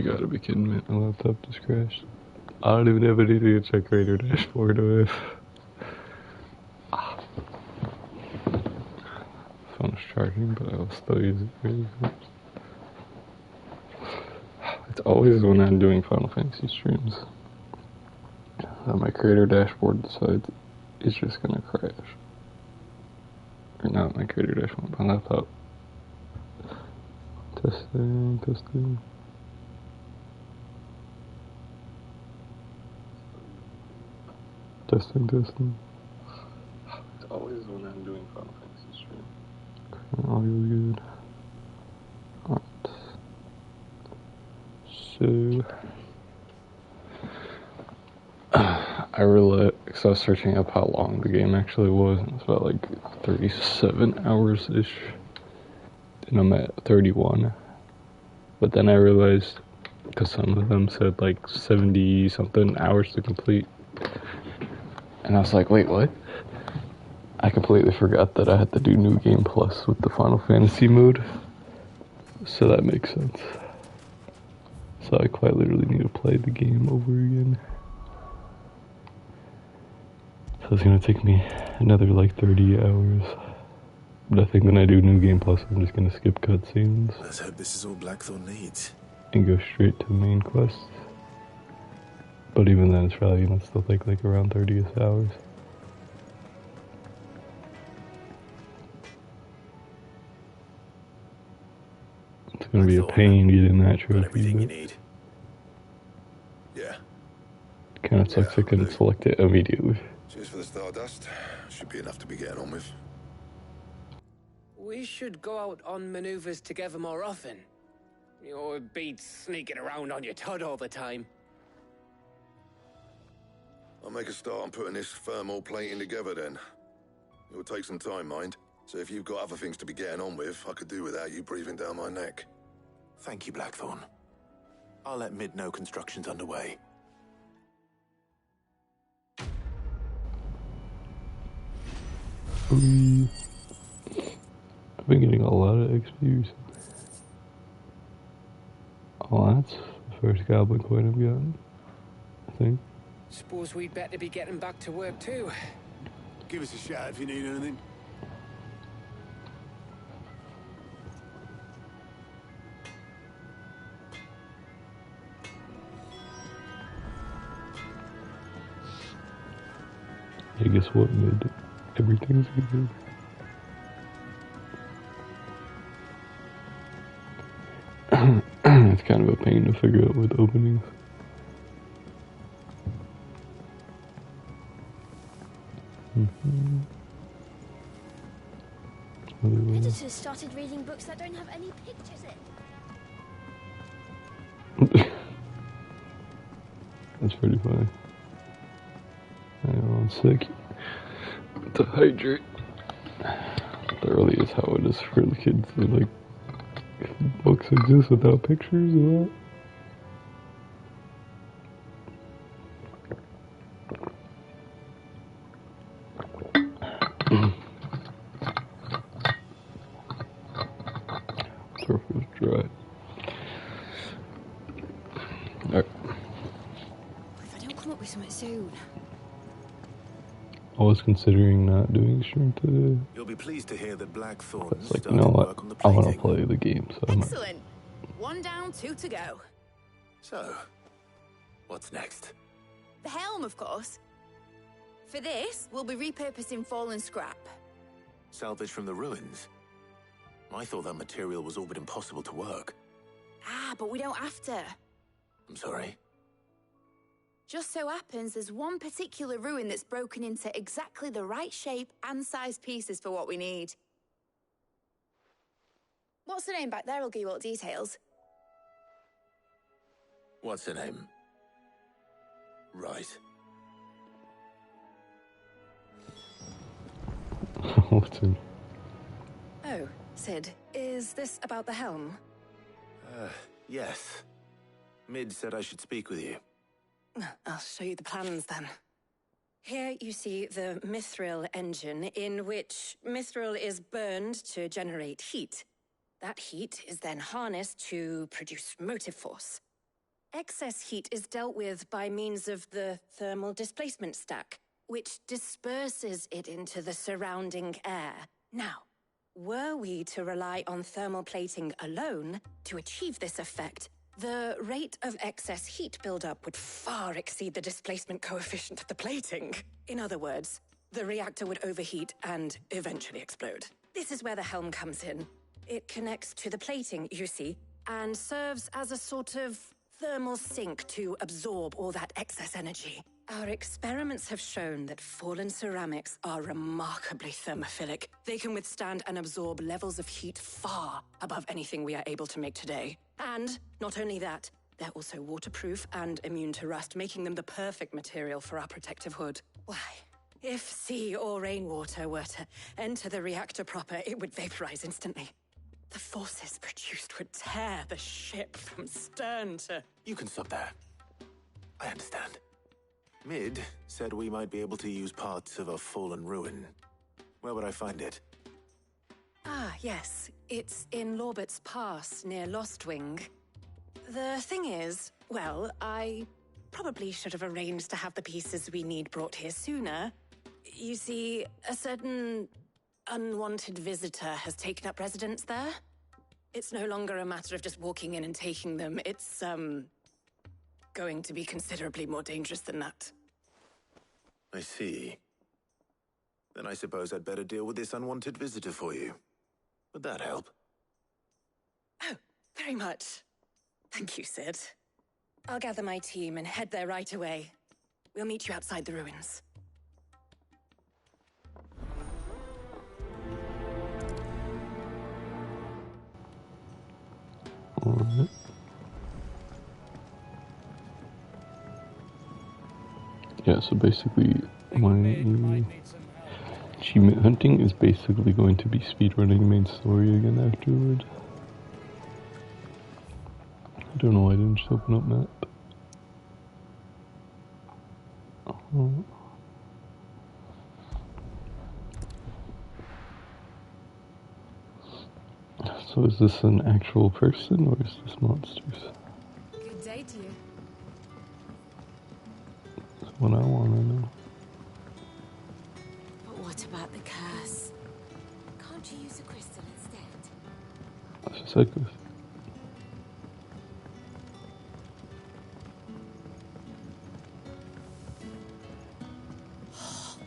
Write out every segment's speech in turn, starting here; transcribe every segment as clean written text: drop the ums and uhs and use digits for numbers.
You gotta be kidding me. My laptop just crashed. I don't even have anything to check Creator Dashboard with. Phone's charging, but I'll still use it really good. It's always when I'm doing Final Fantasy streams that my Creator Dashboard decides it's just gonna crash. Or not my Creator Dashboard, my laptop. Testing. Testing. It's always when I'm doing Final Fantasy stream. Audio good. Alright. So I realized, because I was searching up how long the game actually was, and it's about like 37 hours-ish. And I'm at 31. But then I realized, because some of them said like 70-something hours to complete. And I was like, wait, what? I completely forgot that I had to do New Game Plus with the Final Fantasy mode. So that makes sense. So I quite literally need to play the game over again. So it's gonna take me another like 30 hours. But I think when I do New Game Plus, I'm just gonna skip cutscenes. Let's hope this is all Blackthorn needs. And go straight to main quest. But even then, it's probably gonna still take like around 30 hours. It's gonna be a pain getting that trophy. Everything you need. Yeah. Kinda sucks I couldn't select it immediately. Cheers for the Stardust. Should be enough to be getting on with. We should go out on maneuvers together more often. You'll be sneaking around on your Todd all the time. I'll make a start on putting this thermal plating together then. It will take some time, mind. So if you've got other things to be getting on with, I could do without you breathing down my neck. Thank you, Blackthorn. I'll let Mid know construction's underway. I've been getting a lot of XP recently. Oh, that's the first goblin coin I've gotten, I think. Suppose we'd better be getting back to work too. Give us a shout if you need anything. Hey, guess what, Mid? Everything's good. It's kind of a pain to figure out with openings. Editors started reading books that don't have any pictures in. That's pretty funny. Hang on a sec. To hydrate. That really is how it is for the kids. They're like, if books exist without pictures of that. Throat feels dry. Alright. If I don't come up with something soon. I was considering not doing stream today. You'll be pleased to hear that Blackthorn It's like, you know what? I want to play the game, so I'm Excellent. 1 down, 2 to go. So, what's next? The helm, of course. For this, we'll be repurposing fallen scrap. Salvage from the ruins? I thought that material was all but impossible to work. Ah, but we don't have to. I'm sorry. Just so happens there's one particular ruin that's broken into exactly the right shape and size pieces for what we need. What's the name back there? I'll give you all the details. What's her name? Right. What's in? Oh, Sid, is this about the helm? Yes. Mid said I should speak with you. I'll show you the plans then. Here you see the mithril engine, in which mithril is burned to generate heat. That heat is then harnessed to produce motive force. Excess heat is dealt with by means of the thermal displacement stack, which disperses it into the surrounding air. Now, were we to rely on thermal plating alone to achieve this effect, the rate of excess heat buildup would far exceed the displacement coefficient of the plating. In other words, the reactor would overheat and eventually explode. This is where the helm comes in. It connects to the plating, you see, and serves as a sort of thermal sink to absorb all that excess energy. Our experiments have shown that fallen ceramics are remarkably thermophilic. They can withstand and absorb levels of heat far above anything we are able to make today. And not only that, they're also waterproof and immune to rust, making them the perfect material for our protective hood. Why, if sea or rainwater were to enter the reactor proper, it would vaporize instantly. The forces produced would tear the ship from stern to... You can stop there. I understand. Mid said we might be able to use parts of a fallen ruin. Where would I find it? Ah, yes. It's in Lorbert's Pass, near Lostwing. The thing is, well, I probably should have arranged to have the pieces we need brought here sooner. You see, a certain unwanted visitor has taken up residence there. It's no longer a matter of just walking in and taking them. It's, going to be considerably more dangerous than that. I see. Then I suppose I'd better deal with this unwanted visitor for you. Would that help? Oh, very much. Thank you, Sid. I'll gather my team and head there right away. We'll meet you outside the ruins. Alright. Yeah, so basically, my achievement hunting is basically going to be speedrunning main story again afterward. I don't know why I didn't just open up map. So is this an actual person or is this monsters? Good day to you. That's what I want to know. But what about the curse? Can't you use a crystal instead? That's just like this.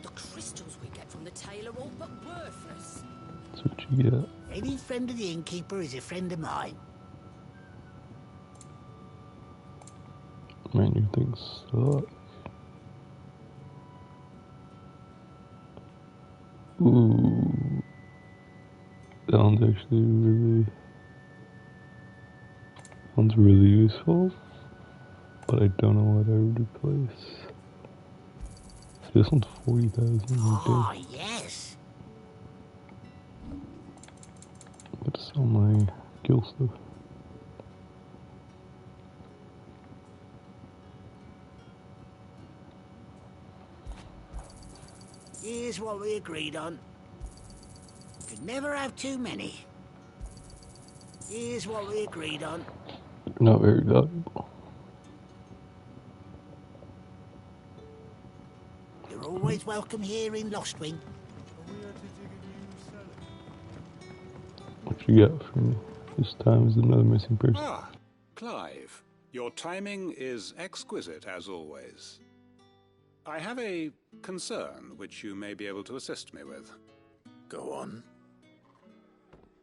The crystals we get from the tail are all but worthless. That's what you get. Any friend of the innkeeper is a friend of mine. Man, your things suck. Ooh. That one's actually really useful. But I don't know what I would replace. This one's 40,000. Ah, yes. That's all my kill stuff. Here's what we agreed on. Could never have too many. Here's what we agreed on. Not very valuable. You're always welcome here in Lostwing. What you got for me? This time is another missing person. Ah, Clive. Your timing is exquisite, as always. I have a concern which you may be able to assist me with. Go on.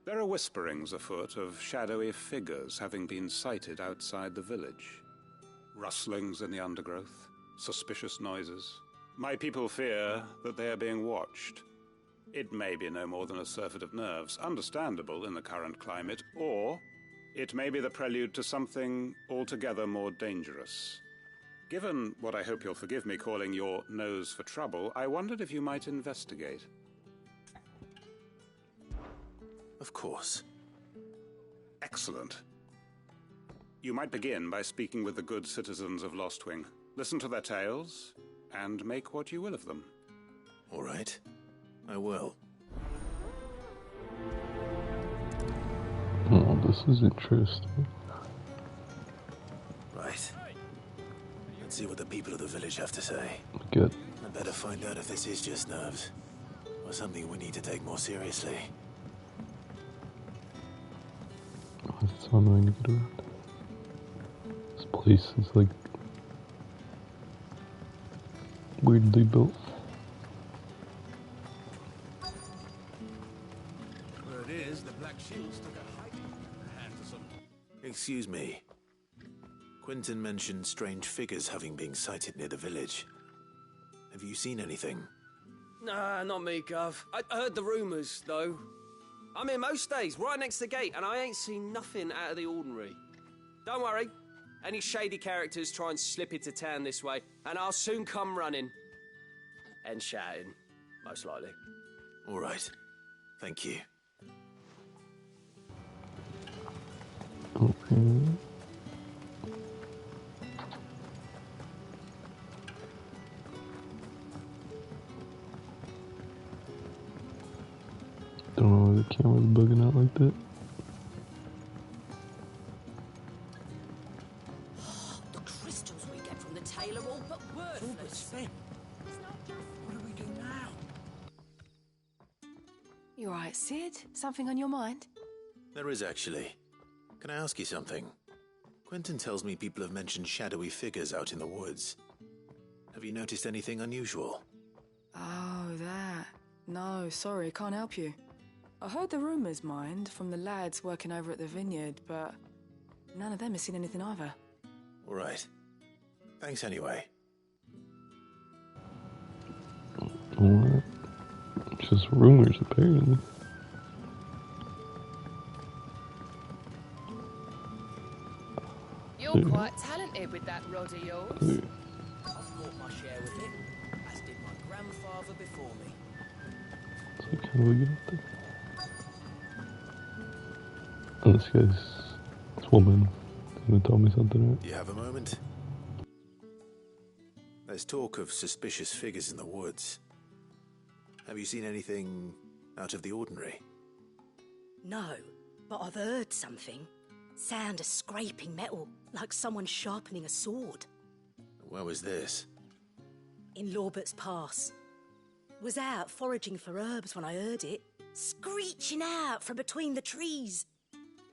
There are whisperings afoot of shadowy figures having been sighted outside the village. Rustlings in the undergrowth, suspicious noises. My people fear that they are being watched. It may be no more than a surfeit of nerves, understandable in the current climate, or it may be the prelude to something altogether more dangerous. Given what I hope you'll forgive me calling your nose for trouble, I wondered if you might investigate. Of course. Excellent. You might begin by speaking with the good citizens of Lostwing. Listen to their tales, and make what you will of them. All right. I will. Oh, this is interesting. Right. right. Let's see what the people of the village have to say. Good. I better find out if this is just nerves, or something we need to take more seriously. Oh, it's so annoying to get around. This place is like weirdly built. Where it is, the Black Shields took a hiding in the hands of some... Excuse me. Quentin mentioned strange figures having been sighted near the village. Have you seen anything? Nah, not me, Gov. I heard the rumours, though. I'm here most days, right next to the gate, and I ain't seen nothing out of the ordinary. Don't worry. Any shady characters try and slip into town this way, and I'll soon come running. And shouting, most likely. All right. Thank you. Okay. Don't know why the camera's bugging out like that. The crystals we get from the tail are all but worthless. What do we do now? You all right, Sid? Something on your mind? There is actually. Can I ask you something? Quentin tells me people have mentioned shadowy figures out in the woods. Have you noticed anything unusual? Oh, that. No, sorry, can't help you. I heard the rumours, mind, from the lads working over at the vineyard, but none of them has seen anything either. All right. Thanks anyway. What? Just rumors, apparently. You're quite talented with that rod of yours. I've caught my share with it, as did my grandfather before me. So how do we get up there? Oh, this woman gonna tell me something, right? Do you have a moment? There's talk of suspicious figures in the woods. Have you seen anything out of the ordinary? No, but I've heard something. Sound of scraping metal, like someone sharpening a sword. Where was this? In Lorbert's Pass. Was out foraging for herbs when I heard it, screeching out from between the trees.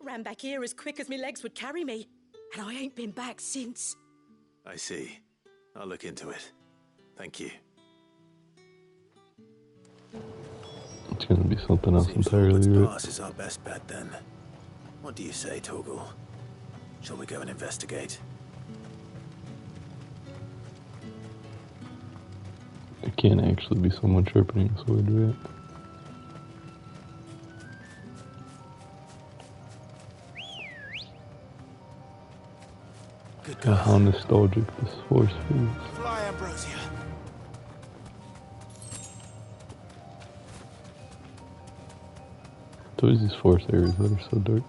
Ran back here as quick as my legs would carry me, and I ain't been back since. I see. I'll look into it. Thank you. It's gonna be something else Seems entirely, Lorbert's right? Pass is our best bet then. What do you say, Torgal? Shall we go and investigate? It can't actually be someone sharpening a sword, right? Good God, how nostalgic this force feels. Fly, Ambrosia. It's always these forest areas that are so dark.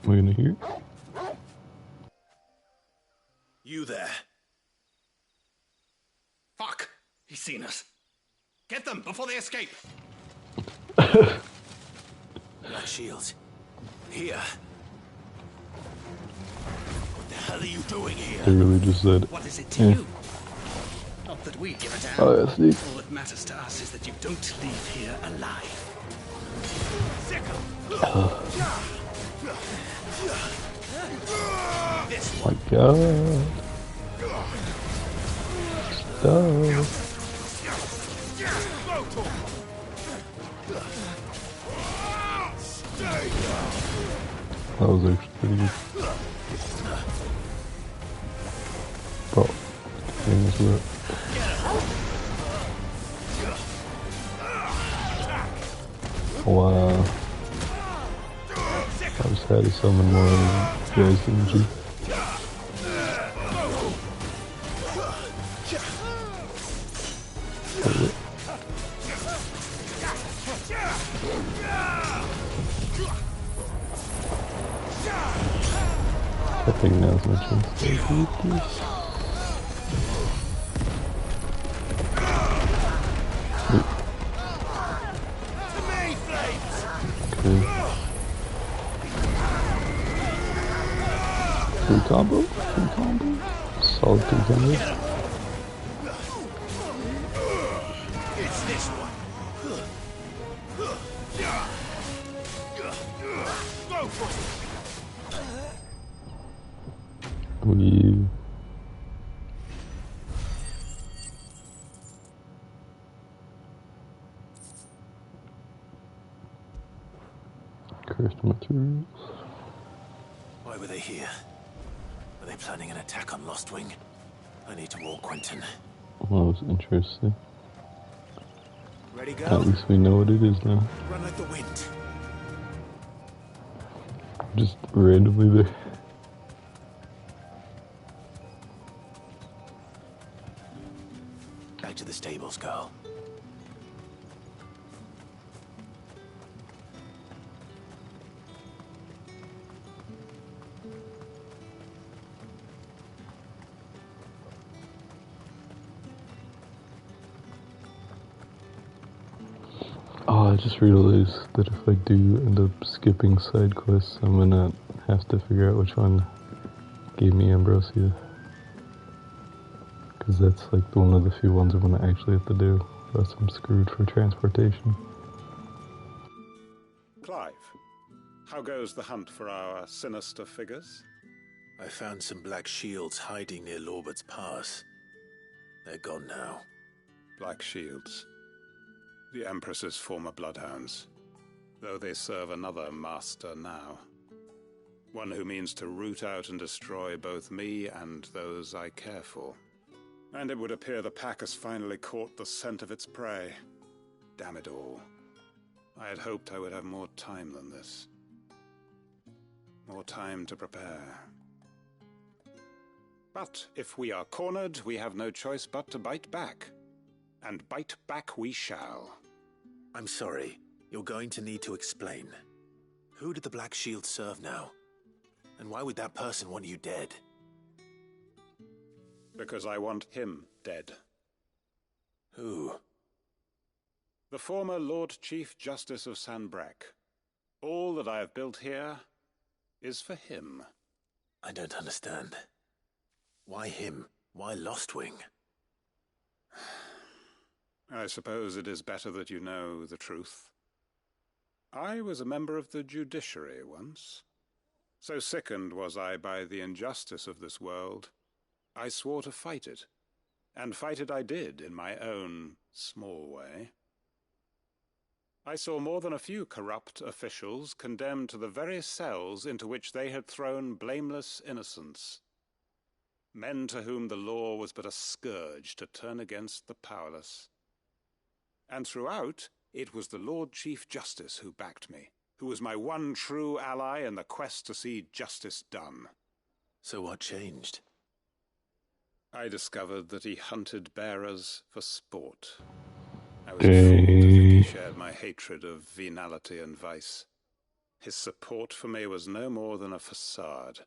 Am I gonna hear? You there. Fuck! He's seen us. Get them before they escape. Black Shields. Here. What the hell are you doing here? They really just said, What is it to you? Not that we give a damn. Oh, yeah, see? All that matters to us is that you don't leave here alive. My God. Stop. That was actually pretty good. Bro, dang this up. Wow. I just had to summon more of these guys, didn't you? I think now's my chance to do this. Okay. Free combo. Free combo. Solid 300. It's this one. Go for it. We. Cursed materials. Why were they here? Were they planning an attack on Lostwing? I need to warn Quentin. Well, that was interesting. Ready, go? At least we know what it is now. Run like the wind. Just randomly there. Back to the stables, girl. Oh, I just realized that if I do end up skipping side quests, I'm gonna have to figure out which one gave me Ambrosia. Because that's like one of the few ones I'm gonna actually have to do, or else I'm screwed for transportation. Clive, how goes the hunt for our sinister figures? I found some black shields hiding near Lorbert's Pass. They're gone now. Black Shields. The Empress's former bloodhounds, though they serve another master now. One who means to root out and destroy both me and those I care for. And it would appear the pack has finally caught the scent of its prey. Damn it all. I had hoped I would have more time than this. More time to prepare. But if we are cornered, we have no choice but to bite back. And bite back we shall. I'm sorry. You're going to need to explain. Who did the Black Shield serve now? And why would that person want you dead? Because I want him dead. Who? The former Lord Chief Justice of Sanbreque. All that I have built here is for him. I don't understand. Why him? Why Lostwing? I suppose it is better that you know the truth. I was a member of the judiciary once. So sickened was I by the injustice of this world, I swore to fight it. And fight it I did in my own small way. I saw more than a few corrupt officials condemned to the very cells into which they had thrown blameless innocents. Men to whom the law was but a scourge to turn against the powerless. And throughout, it was the Lord Chief Justice who backed me, who was my one true ally in the quest to see justice done. So what changed? I discovered that he hunted bearers for sport. I was a fool to think he shared my hatred of venality and vice. His support for me was no more than a facade,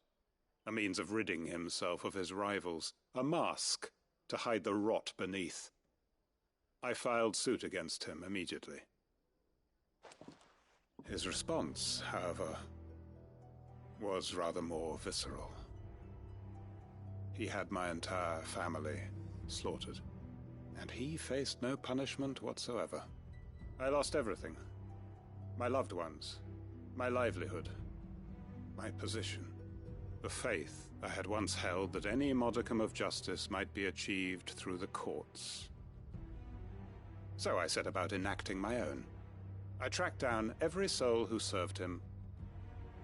a means of ridding himself of his rivals, a mask to hide the rot beneath. I filed suit against him immediately. His response, however, was rather more visceral. He had my entire family slaughtered, and he faced no punishment whatsoever. I lost everything. My loved ones, my livelihood, my position, the faith I had once held that any modicum of justice might be achieved through the courts. So I set about enacting my own. I tracked down every soul who served him,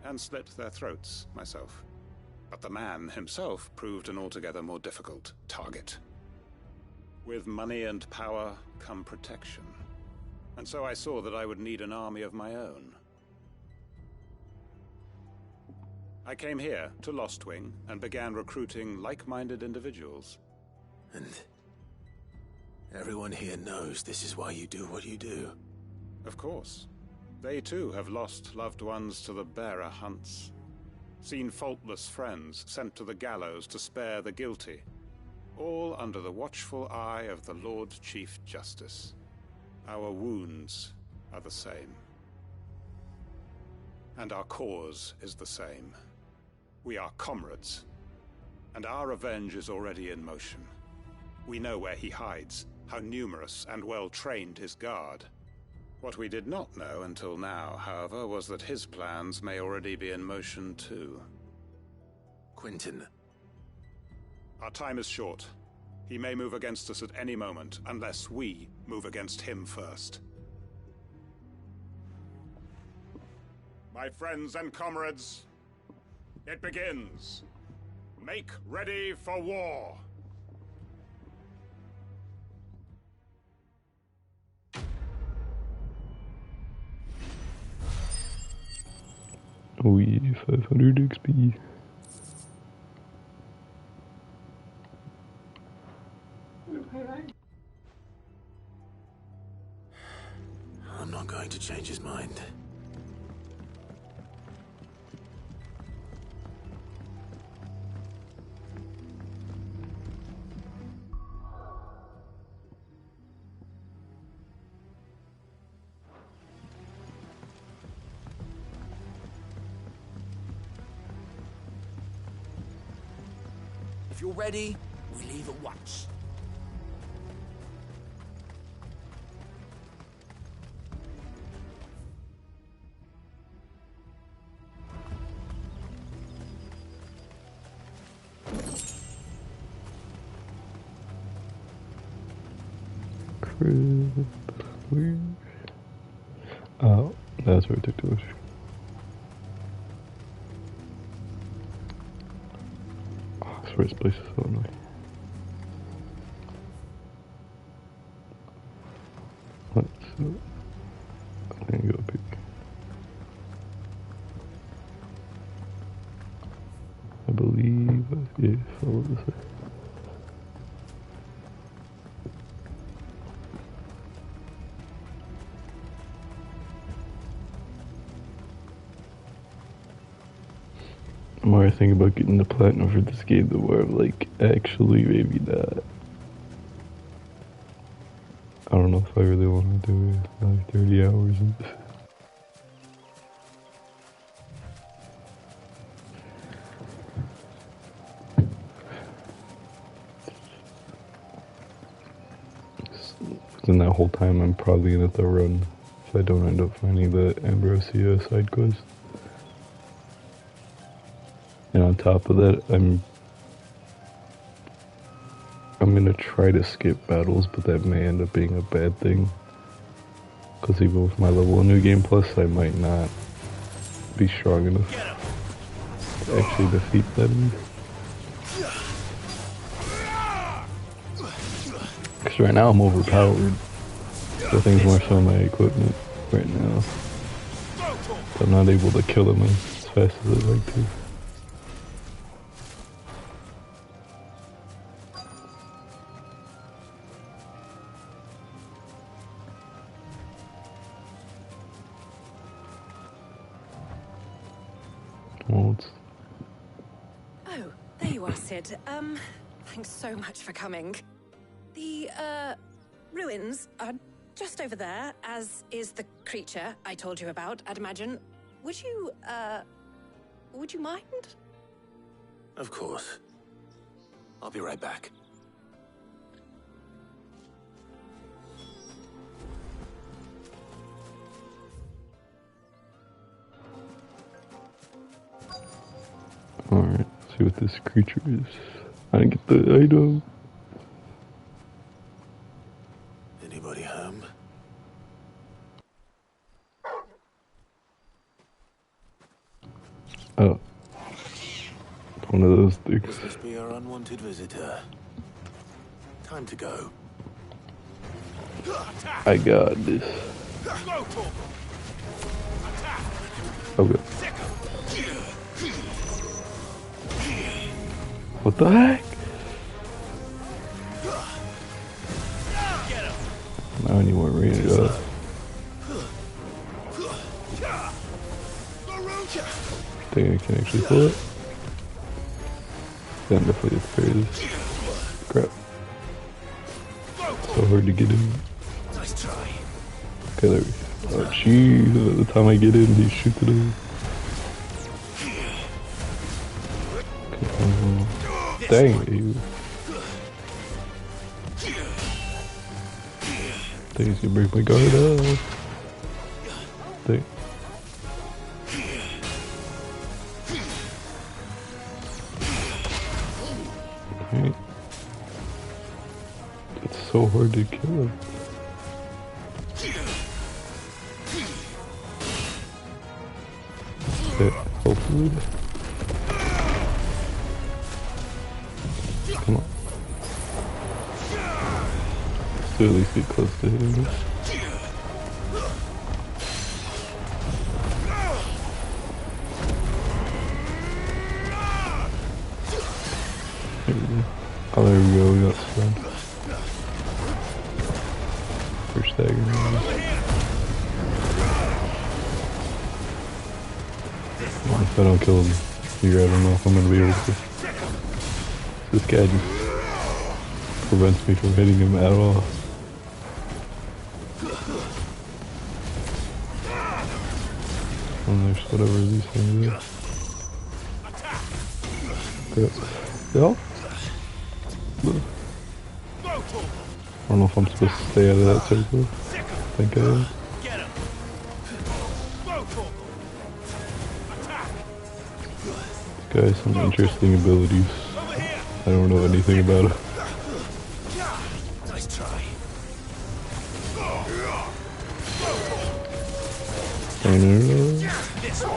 and slit their throats myself. But the man himself proved an altogether more difficult target. With money and power come protection, and so I saw that I would need an army of my own. I came here to Lostwing and began recruiting like-minded individuals. And everyone here knows this is why you do what you do. Of course. They too have lost loved ones to the bearer hunts. Seen faultless friends sent to the gallows to spare the guilty. All under the watchful eye of the Lord Chief Justice. Our wounds are the same. And our cause is the same. We are comrades, and our revenge is already in motion. We know where he hides, how numerous and well-trained his guard. What we did not know until now, however, was that his plans may already be in motion too. Quentin. Our time is short. He may move against us at any moment, unless we move against him first. My friends and comrades, it begins. Make ready for war. Oh yeah, 500 XP. I'm not going to change his mind. If you're ready, we leave at once. Where? Oh, that's where I took the picture. Oh, I swear this place is so annoying. I'm gonna go pick. I believe, yeah, follow this way. The more I think about getting the platinum for this game, the more I'm like, actually, maybe not. I don't know if I really want to do it. Like 30 hours of this. In that whole time, I'm probably gonna have to run if I don't end up finding the Ambrosia side quest. And on top of that, I'm gonna try to skip battles, but that may end up being a bad thing. Because even with my level of New Game Plus, I might not be strong enough to actually defeat them. Because right now I'm overpowered. So I think more so my equipment right now. I'm not able to kill them as fast as I'd like to. Oh, there you are, Sid. Thanks so much for coming. The, ruins are just over there, as is the creature I told you about, I'd imagine. Would you mind? Of course. I'll be right back. Alright, see what this creature is. I didn't get the item. Anybody home? Oh. One of those things. Must this be our unwanted visitor? Time to go. I got this. Okay. What the heck? Now I need more range up. Think I can actually pull it? Then definitely it's crazy. Crap. So hard to get in. Nice try. Okay, there we go. Oh jeez, by the time I get in, he shoots it over. Dang it, you. Dang, he's gonna break my guard up. Dang. Right. It's so hard to kill him. Okay, hopefully. Come on. Still at least get close to hitting him. There we go. Oh, there we go, we got stunned. First stagger. If I don't kill him here, I don't know if I'm gonna be able to. This guy just prevents me from hitting him at all. And there's whatever these things are. Yeah. I don't know if I'm supposed to stay out of that circle. I think I am. This guy has some interesting abilities. I don't know anything about it. Nice try.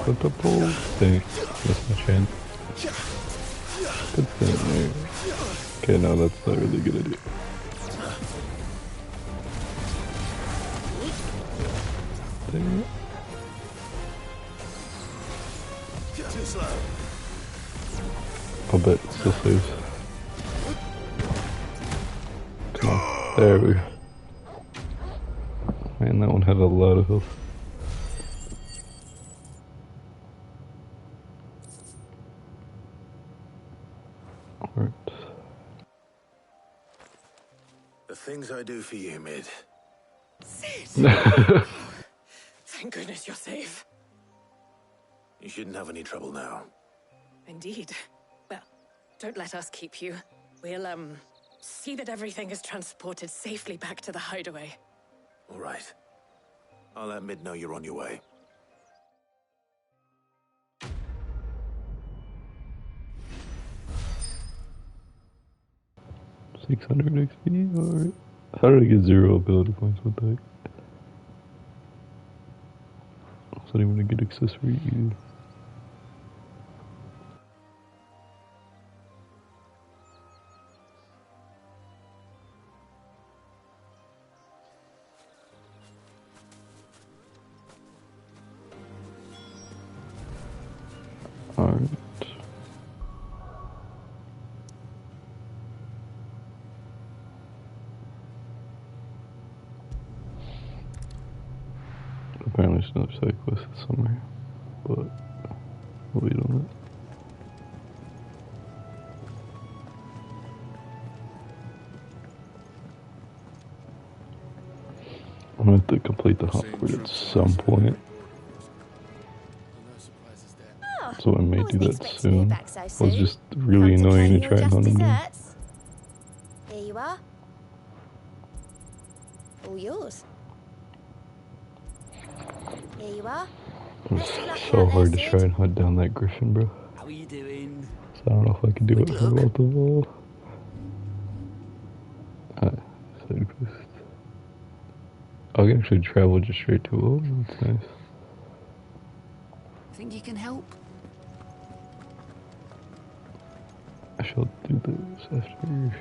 Put the pole. Dang, that's my chance. Good thing there. Okay, no, that's not really a good idea. Dang it. Too slow. I'll bet it still saves. Come on. There we go. Man, that one had a lot of health. Alright. The things I do for you, Mid. Sid! Thank goodness you're safe. You shouldn't have any trouble now. Indeed. Well, don't let us keep you. We'll, see that everything is transported safely back to the hideaway. All right. I'll let Mid know you're on your way. $600 XP, alright. How did I get 0 ability points? What the heck? So I didn't want to get accessory either. Alright. Apparently there's another side quest somewhere, but we'll wait on it. I'm going to have to complete the Hogwarts at some point. So I may do that soon. It was just really annoying to try and hunt him down. Here you are. All yours. Here you are. It's so hard to try and hunt down that Griffin, bro. How are you doing? So I don't know if I can do it for both of all. Side quest. I can actually travel just straight to it. That's nice. Think you can help? I shall do this after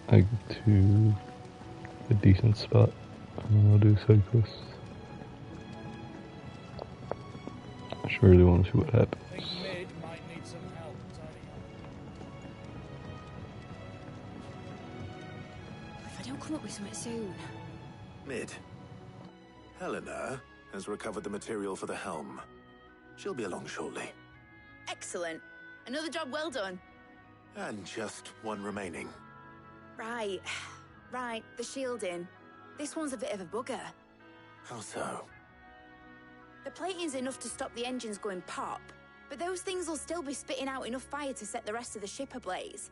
I get to a decent spot. I'll do side quests. I just really want to see what happens. If I don't come up with something soon. Mid. Helena has recovered the material for the helm. She'll be along shortly. Excellent. Another job well done. And just one remaining. Right. Right, the shielding. This one's a bit of a bugger. How so? The plating's enough to stop the engines going pop, But those things will still be spitting out enough fire to set the rest of the ship ablaze.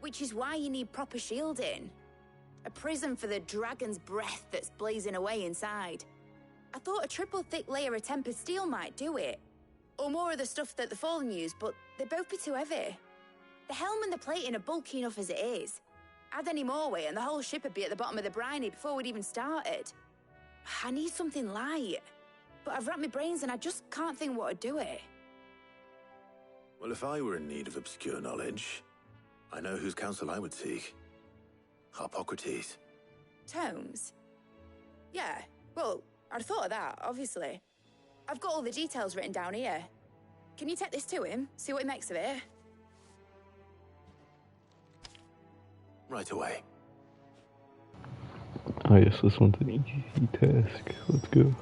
Which is why you need proper shielding. A prison for the dragon's breath that's blazing away inside. I thought a triple thick layer of tempered steel might do it. Or more of the stuff that the Fallen use, but they'd both be too heavy. The helm and the plating are bulky enough as it is. Add any more weight and the whole ship would be at the bottom of the briny before we'd even started. I need something light. But I've racked my brains and I just can't think what would do it. Well, if I were in need of obscure knowledge, I know whose counsel I would seek. Harpocrates. Tomes? Yeah, well, I'd thought of that, obviously. I've got all the details written down here. Can you take this to him, see what he makes of it? Right away. Ah, yes, this one's an easy task. Let's go.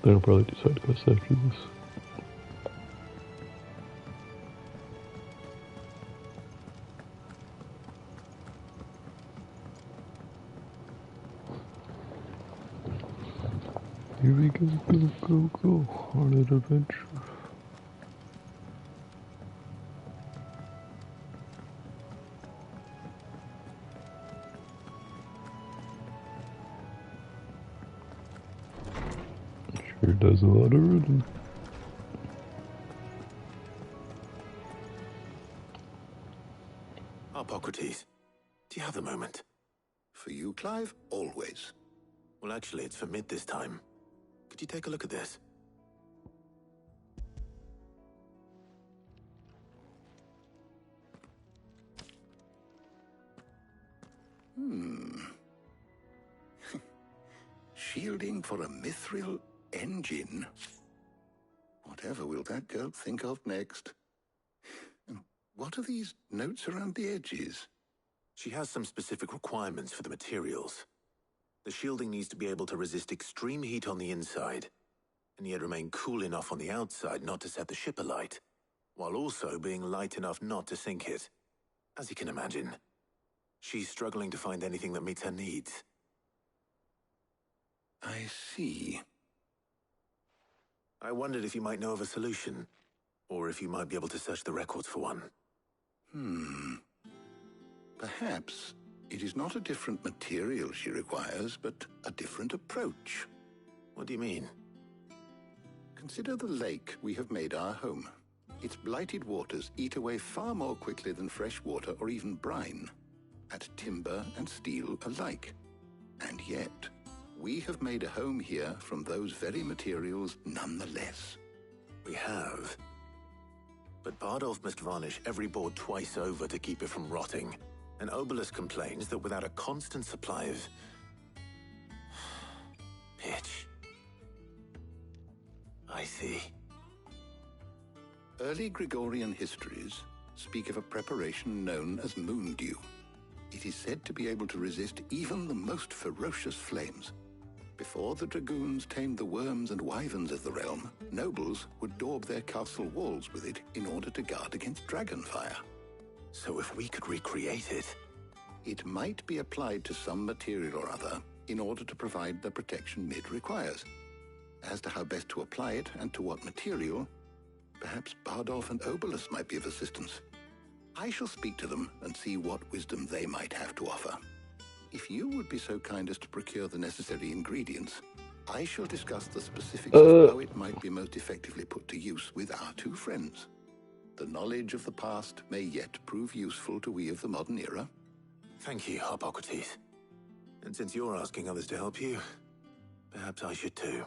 Then I'll probably decide quest after this. Here we go on an adventure. Sure does a lot of running. Harpocrates, do you have a moment? For you, Clive, always. Well, actually, it's for mid this time. Could you take a look at this? Shielding for a mithril engine. Whatever will that girl think of next? And what are these notes around the edges? She has some specific requirements for the materials. The shielding needs to be able to resist extreme heat on the inside, and yet remain cool enough on the outside not to set the ship alight, while also being light enough not to sink it. As you can imagine, she's struggling to find anything that meets her needs. I see. I wondered if you might know of a solution, or if you might be able to search the records for one. Perhaps it is not a different material she requires, but a different approach. What do you mean? Consider the lake we have made our home. Its blighted waters eat away far more quickly than fresh water or even brine, at timber and steel alike. And yet, we have made a home here from those very materials nonetheless. We have. But Bardolph must varnish every board twice over to keep it from rotting. And Obelisk complains that without a constant supply of pitch. I see. Early Gregorian histories speak of a preparation known as moondew. It is said to be able to resist even the most ferocious flames. Before the dragoons tamed the worms and wyverns of the realm, nobles would daub their castle walls with it in order to guard against dragonfire. So if we could recreate it... It might be applied to some material or other in order to provide the protection Mid requires. As to how best to apply it and to what material, perhaps Bardolph and Obelisk might be of assistance. I shall speak to them and see what wisdom they might have to offer. If you would be so kind as to procure the necessary ingredients, I shall discuss the specifics of how it might be most effectively put to use with our two friends. The knowledge of the past may yet prove useful to we of the modern era. Thank you, Harpocrates. And since you're asking others to help you, perhaps I should too.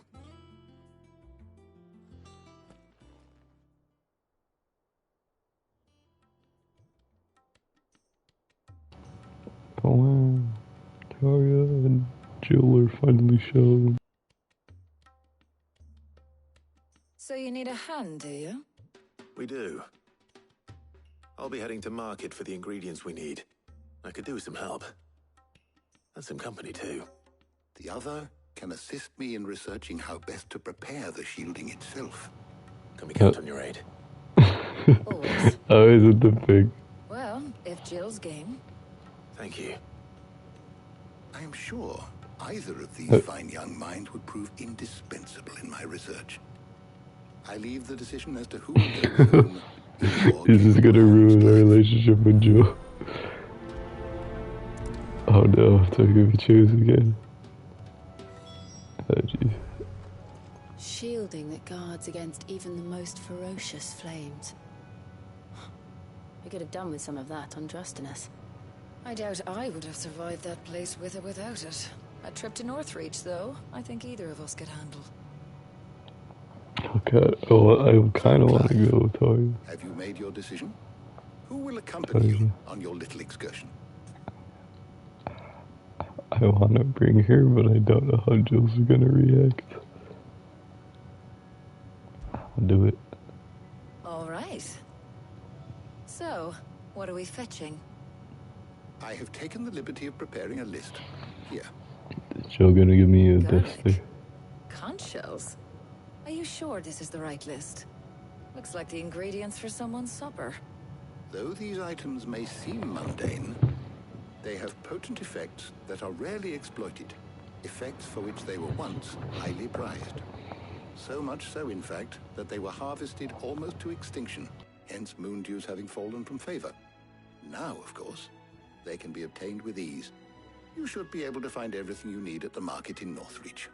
Come on. Taria and Jill are finally shown. So you need a hand, do you? We do. I'll be heading to market for the ingredients we need. I could do with some help. And some company too. The other can assist me in researching how best to prepare the shielding itself. Can we count on your aid? Always. Oh, is it the pig? Well, if Jill's game. Thank you. I am sure either of these fine young minds would prove indispensable in my research. I leave the decision as to who will go with whom. This is gonna ruin our relationship with Jill. Oh no, so I'm gonna choose again. Oh jeez. Shielding that guards against even the most ferocious flames. We could have done with some of that on Drustinus. I doubt I would have survived that place with or without it. A trip to Northreach, though, I think either of us could handle. Okay, oh, I kind of want to go with Tori. Have you made your decision? Who will accompany you on your little excursion? I want to bring her, but I don't know how Jill's gonna react. I'll do it. All right. So, what are we fetching? I have taken the liberty of preparing a list. Here. Is Jill gonna give me a tester? Conch shells? Are you sure this is the right list? Looks like the ingredients for someone's supper. Though these items may seem mundane, they have potent effects that are rarely exploited. Effects for which they were once highly prized. So much so, in fact, that they were harvested almost to extinction, hence moon dews having fallen from favor. Now, of course, they can be obtained with ease. You should be able to find everything you need at the market in Northreach.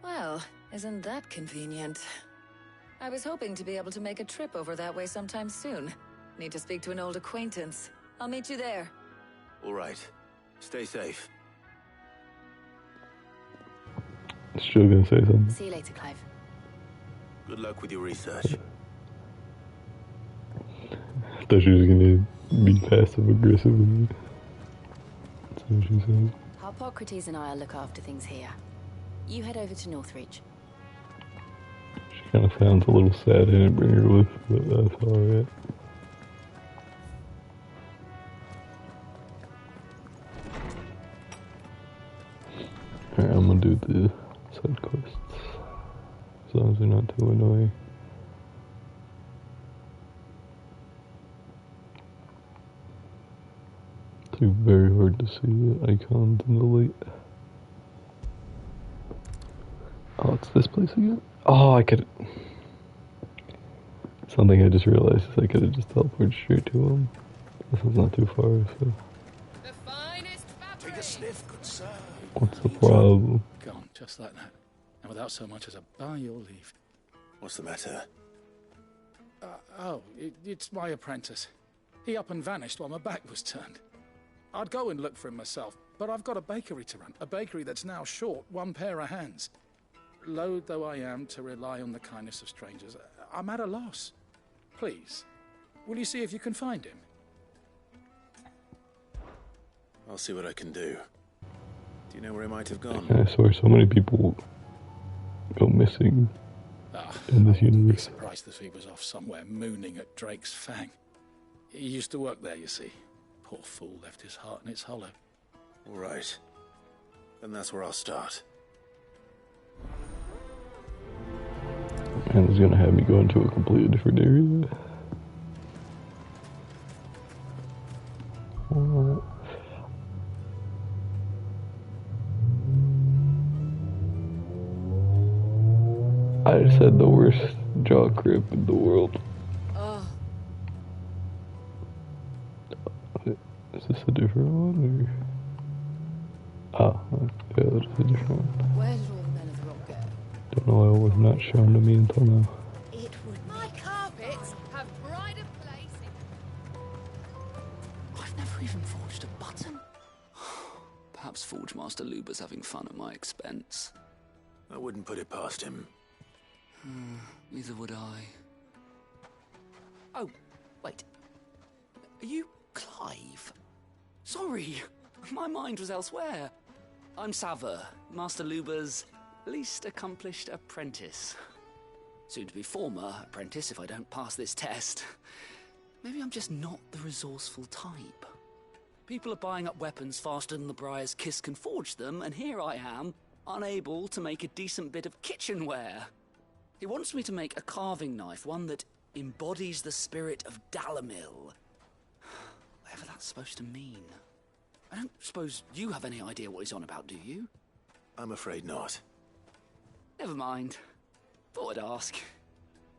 Well, isn't that convenient? I was hoping to be able to make a trip over that way sometime soon. Need to speak to an old acquaintance. I'll meet you there. All right. Stay safe. Is Jill gonna say something? See you later, Clive. Good luck with your research. I thought she was gonna be passive aggressive with me. That's what she said. Harpocrates and I'll look after things here. You head over to Northreach. She kind of sounds a little sad I didn't bring her with, but that's alright. Alright, I'm gonna do the side quests. As long as they're not too annoying. It's very hard to see the icons in the light. Oh, it's this place again? Oh, I could... Something I just realized is I could have just teleported straight to them. This is not too far, so... Take a sniff, good sir. What's the problem? Gone, just like that. And without so much as a by your leave. What's the matter? It's my apprentice. He up and vanished while my back was turned. I'd go and look for him myself, but I've got a bakery to run. A bakery that's now short one pair of hands. Loath though I am to rely on the kindness of strangers, I'm at a loss. Please, will you see if you can find him? I'll see what I can do. Do you know where he might have gone? I swear so many people go missing in this I'd be universe. surprised if he was off somewhere mooning at Drake's Fang. He used to work there, you see. Poor fool left his heart in its hollow. All right. Then that's where I'll start. And it's gonna have me go into a completely different area. I just had the worst jaw grip in the world. Oh. Is this a different one, or? Ah, yeah, that is a different one. Where did all the men of the rock go? Don't know why it was not shown to me until now. It would My carpets have pride of place in... I've never even forged a button. Perhaps Forge Master Luber's having fun at my expense. I wouldn't put it past him. Neither would I. Oh, wait. Are you Clive? Sorry, my mind was elsewhere. I'm Saver, Master Luber's least accomplished apprentice. Soon to be former apprentice if I don't pass this test. Maybe I'm just not the resourceful type. People are buying up weapons faster than the Briar's Kiss can forge them, and here I am, unable to make a decent bit of kitchenware. He wants me to make a carving knife, one that embodies the spirit of Dalamil. Whatever that's supposed to mean. I don't suppose you have any idea what he's on about, do you? I'm afraid not. Never mind. Thought I'd ask.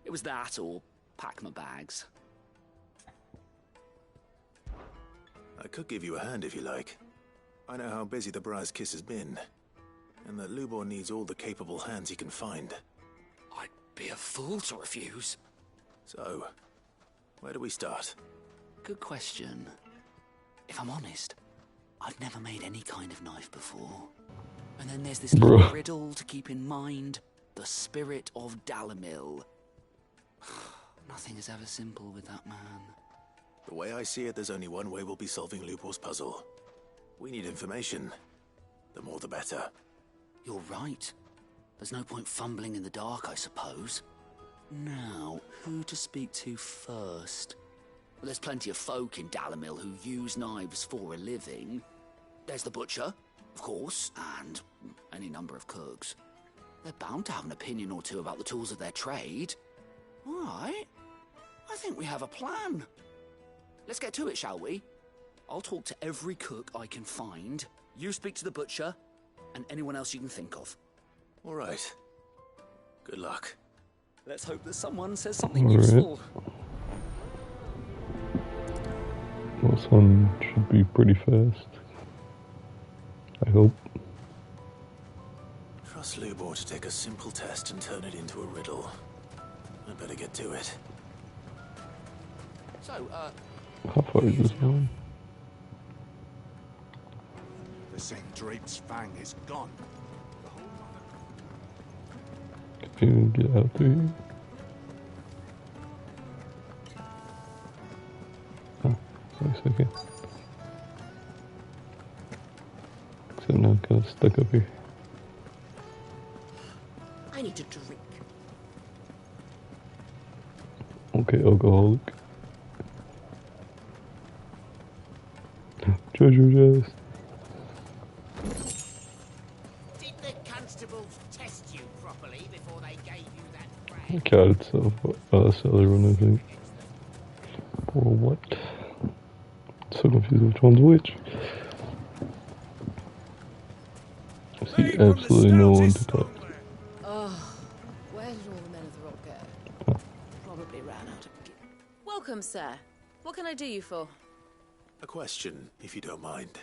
It was that or pack my bags. I could give you a hand if you like. I know how busy the Briar's Kiss has been, and that Lubor needs all the capable hands he can find. I'd be a fool to refuse. So, where do we start? Good question. If I'm honest, I've never made any kind of knife before. And then there's this little riddle to keep in mind. The spirit of Dalamil. Nothing is ever simple with that man. The way I see it, there's only one way we'll be solving Lubor's puzzle. We need information. The more the better. You're right. There's no point fumbling in the dark, I suppose. Now, who to speak to first? Well, there's plenty of folk in Dalamil who use knives for a living. There's the butcher, of course, and any number of cooks. They're bound to have an opinion or two about the tools of their trade. All right. I think we have a plan. Let's get to it, shall we? I'll talk to every cook I can find. You speak to the butcher, and anyone else you can think of. All right. Good luck. Let's hope that someone says something useful. This one should be pretty fast. I hope. Trust Lubor to take a simple test and turn it into a riddle. I'd better get to it. So, how far is this one? The St. Drape's Fang is gone. If you get out there. Oh, wait a second. So now I'm kind of stuck up here. I need to drink. Okay, alcoholic. Treasure chest. Did the constables test you properly before they gave you that The brand? cat itself. Oh, that's the other one, I think. Or what? So confused which one's which. I see absolutely no one to talk to. Oh, where did all the men of the rock go? Probably ran out of gear. Welcome, sir. What can I do you for? A question, if you don't mind.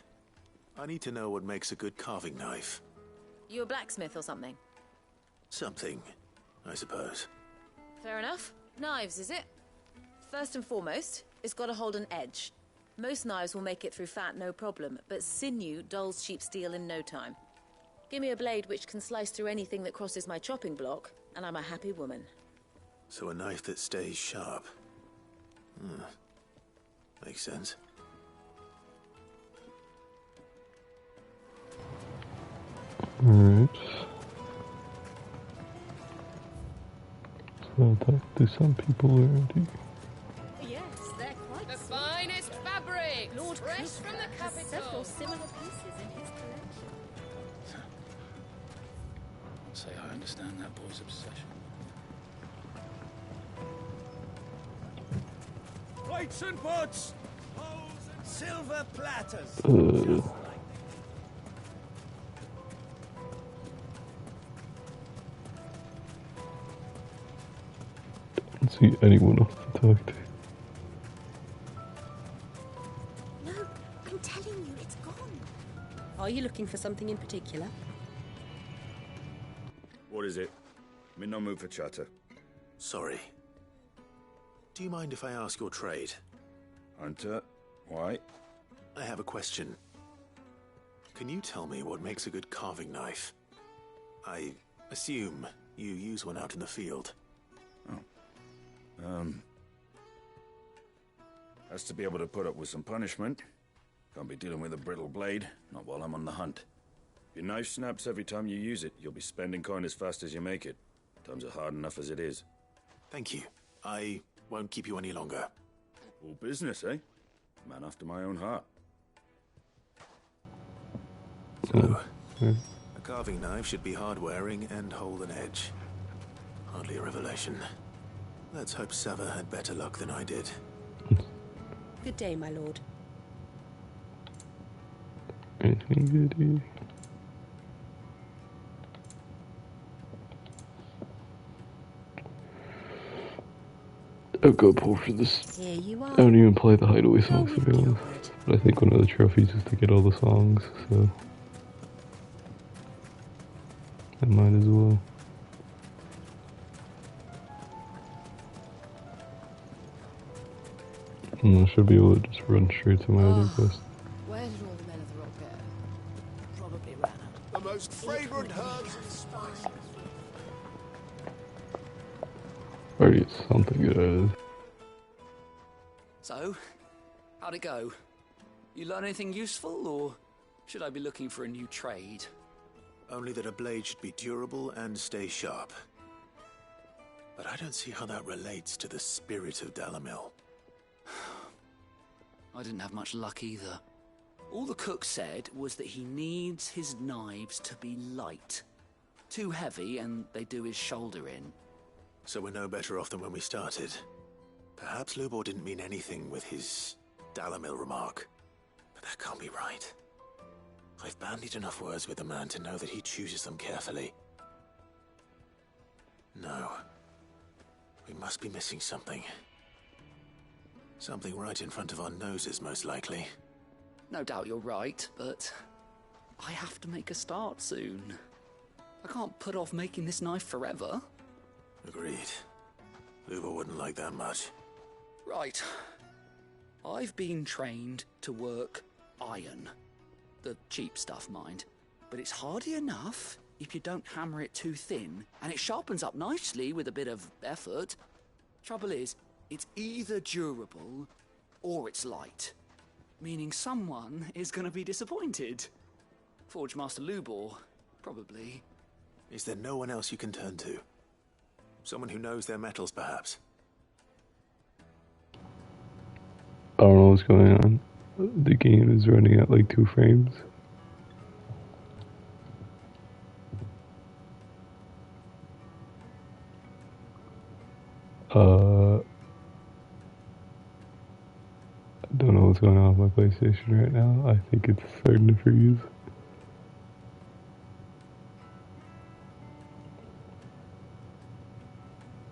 I need to know what makes a good carving knife. You a blacksmith or something? Something, I suppose. Fair enough. Knives, is it? First and foremost, it's got to hold an edge. Most knives will make it through fat, no problem, but sinew dulls cheap steel in no time. Give me a blade which can slice through anything that crosses my chopping block, and I'm a happy woman. So a knife that stays sharp. Makes sense. Alright. So I'll talk to some people already. Yes, they're quite The finest fabric, Lord fresh Chris from the has capital. several similar pieces in his collection. I'll say I understand that boy's obsession. Plates and pots! Bowls and silver platters! Don't see anyone else to talk to. No, I'm telling you, it's gone. Are you looking for something in particular? What is it? I'm in no mood for chatter. Sorry. Do you mind if I ask your trade? Hunter, why? I have a question. Can you tell me what makes a good carving knife? I assume you use one out in the field. Has to be able to put up with some punishment. Can't be dealing with a brittle blade, not while I'm on the hunt. If your knife snaps every time you use it, you'll be spending coin as fast as you make it. Times are hard enough as it is. Thank you. I won't keep you any longer. All business, eh? Man after my own heart. So, a carving knife should be hard-wearing and hold an edge. Hardly a revelation. Let's hope Sava had better luck than I did. Good day, my lord. Anything goody? I've got pull for this. Here you are. I don't even play the Hideaway songs to be honest, but I think one of the trophies is to get all the songs, so I might as well. And I should be able to just run straight to my other quest. Where did all the men of the rock go? Probably ran out. The most fragrant herbs and spices. Already get something good. So, how'd it go? You learn anything useful, or should I be looking for a new trade? Only that a blade should be durable and stay sharp. But I don't see how that relates to the spirit of Dalamil. I didn't have much luck either. All the cook said was that he needs his knives to be light. Too heavy and they do his shoulder in. So we're no better off than when we started. Perhaps Lubor didn't mean anything with his Dalamil remark. But that can't be right. I've bandied enough words with the man to know that he chooses them carefully. No. We must be missing something. Something right in front of our noses, most likely. No doubt you're right, but I have to make a start soon. I can't put off making this knife forever. Agreed. Lubor wouldn't like that much. Right. I've been trained to work iron. The cheap stuff, mind. But it's hardy enough if you don't hammer it too thin, and it sharpens up nicely with a bit of effort. Trouble is, it's either durable or it's light. Meaning someone is going to be disappointed. Forge Master Lubor, probably. Is there no one else you can turn to? Someone who knows their metals, perhaps? I don't know what's going on. The game is running at like 2 frames. I don't know what's going on with my PlayStation right now. I think it's starting to freeze.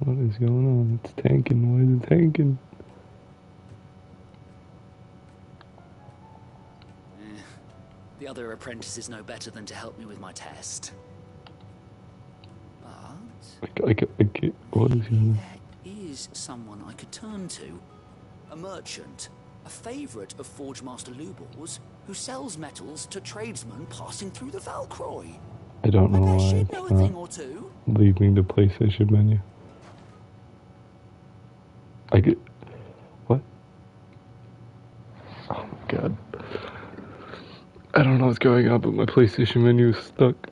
What is going on? It's tanking. Why is it tanking? The other apprentices know better than to help me with my test. But I get what is going on? there is someone I could turn to. A merchant, a favourite of Forge Master Lubor's, who sells metals to tradesmen passing through the Valcroy. I don't know why she'd it's know a not thing or two. leaving the PlayStation menu. I get... What? Oh my god. I don't know what's going on, but my PlayStation menu is stuck.